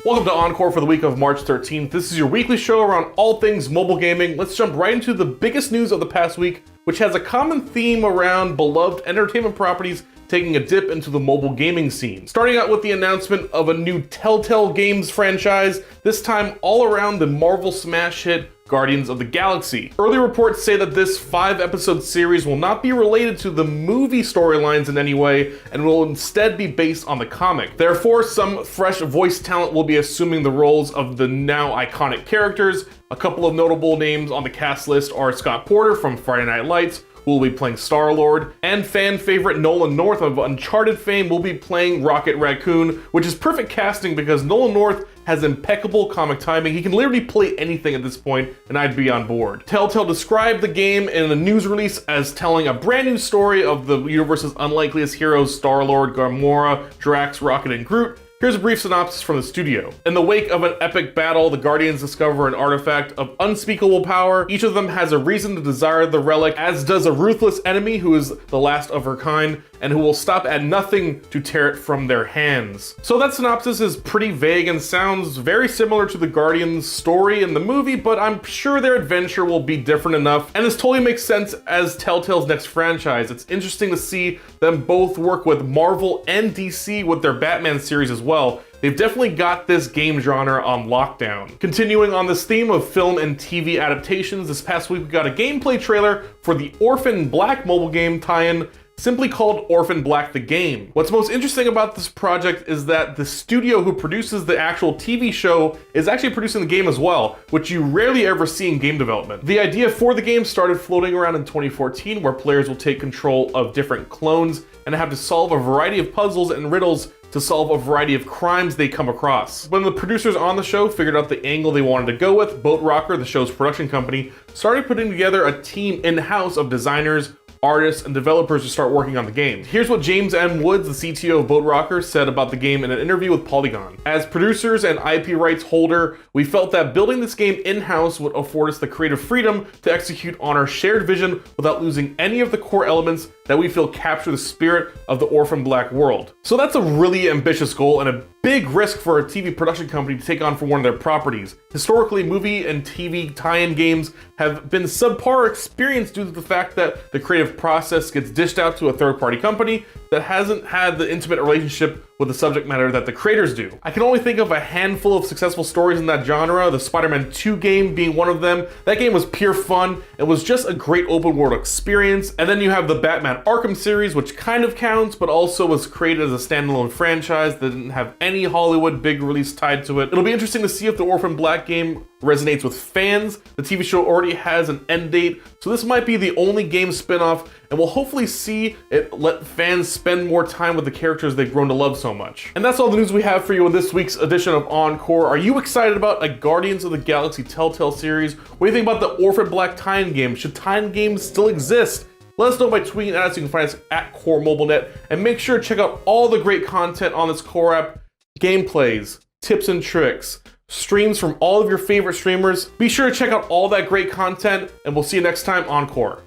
Welcome to OnCore for the week of March 13th. This is your weekly show around all things mobile gaming. Let's jump right into the biggest news of the past week, which has a common theme around beloved entertainment properties taking a dip into the mobile gaming scene. Starting out with the announcement of a new Telltale Games franchise, this time all around the Marvel smash hit Guardians of the Galaxy. Early reports say that this 5-episode series will not be related to the movie storylines in any way and will instead be based on the comic. Therefore, some fresh voice talent will be assuming the roles of the now iconic characters. A couple of notable names on the cast list are Scott Porter from Friday Night Lights, who will be playing Star-Lord, and fan favorite Nolan North of Uncharted fame will be playing Rocket Raccoon, which is perfect casting because Nolan North has impeccable comic timing. He can literally play anything at this point, and I'd be on board. Telltale described the game in a news release as telling a brand new story of the universe's unlikeliest heroes, Star-Lord, Gamora, Drax, Rocket, and Groot. Here's a brief synopsis from the studio. In the wake of an epic battle, the Guardians discover an artifact of unspeakable power. Each of them has a reason to desire the relic, as does a ruthless enemy who is the last of her kind and who will stop at nothing to tear it from their hands. So that synopsis is pretty vague and sounds very similar to the Guardians story in the movie, but I'm sure their adventure will be different enough, and this totally makes sense as Telltale's next franchise. It's interesting to see them both work with Marvel and DC with their Batman series as well. They've definitely got this game genre on lockdown. Continuing on this theme of film and TV adaptations, this past week we got a gameplay trailer for the Orphan Black mobile game tie-in, simply called Orphan Black the Game. What's most interesting about this project is that the studio who produces the actual TV show is actually producing the game as well, which you rarely ever see in game development. The idea for the game started floating around in 2014, where players will take control of different clones and have to solve a variety of puzzles and riddles to solve a variety of crimes they come across. When the producers on the show figured out the angle they wanted to go with, Boat Rocker, the show's production company, started putting together a team in-house of designers, artists, and developers to start working on the game. Here's what James M. Woods, the CTO of Boat Rocker, said about the game in an interview with Polygon. As producers and IP rights holder, we felt that building this game in-house would afford us the creative freedom to execute on our shared vision without losing any of the core elements that we feel capture the spirit of the Orphan Black world. So that's a really ambitious goal and a big risk for a TV production company to take on for one of their properties. Historically, movie and TV tie-in games have been subpar experience due to the fact that the creative process gets dished out to a third-party company that hasn't had the intimate relationship with the subject matter that the creators do. I can only think of a handful of successful stories in that genre, the Spider-Man 2 game being one of them. That game was pure fun. It was just a great open world experience. And then you have the Batman Arkham series, which kind of counts, but also was created as a standalone franchise that didn't have any Hollywood big release tied to it. It'll be interesting to see if the Orphan Black game resonates with fans. The TV show already has an end date, so this might be the only game spin-off, and we'll hopefully see it let fans spend more time with the characters they've grown to love so much. And that's all the news we have for you in this week's edition of OnCore. Are you excited about a Guardians of the Galaxy Telltale series? What do you think about the Orphan Black tie-in game? Should tie-in games still exist? Let us know by tweeting at us. You can find us at CoreMobileNet, and make sure to check out all the great content on this Core app, gameplays, tips and tricks, streams from all of your favorite streamers. Be sure to check out all that great content, and we'll see you next time on Core.